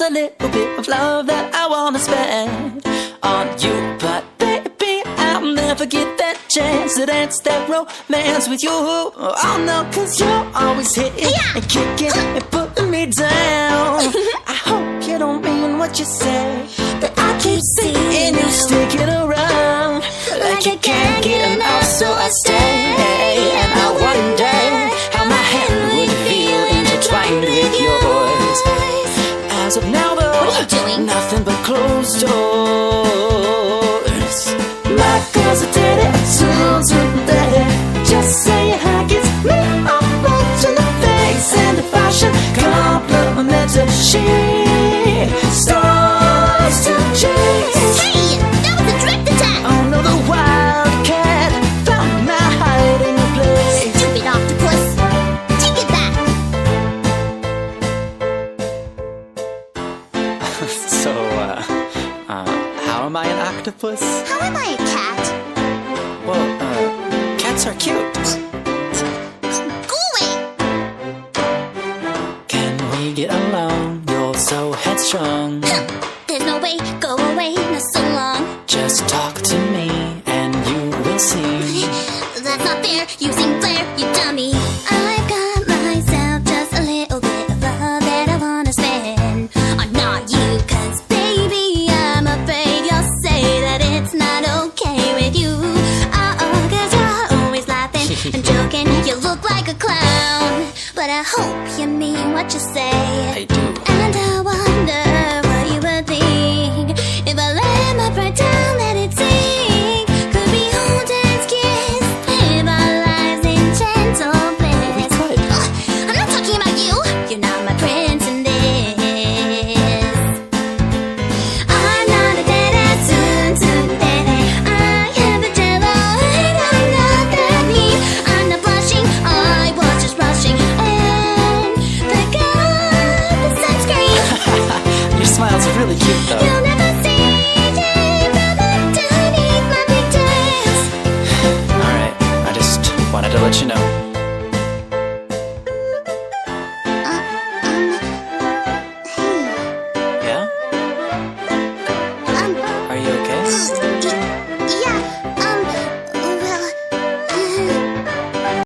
a little bit of love that I wanna spend on you. But baby, I'll never get that chance to dance that romance with you. Oh no, 'cause you're always hitting and kicking and putting me down. I hope you don't mean what you say, but I keep seeing you sticking around like you can't get enough, so I stay. And I wonder how my hand would feel intertwined with yours. As of now though, what are you doing? Nothing but closed doors. My girl's a daddy, sounds a daddy. Just saying how gets me off in the face, and the fashion complimented, she starts to chase. Hey, that was a direct attack. Oh no, the wildcat found my hiding place. Stupid octopus, take it back. So, how am I an octopus? How am I a cat? Well, cats are cute. Go away. Can we get along? You're so headstrong. There's no way, go away, not so long. Just talk to me and you will see. That's not fair, using flair, you dummy. I've got myself just a little bit of love that I wanna spend on not you, 'cause baby, I'm afraid you'll say that it's not okay with you. 'Cause you're always laughing and joking, you look like a clown. But I hope you mean what you say.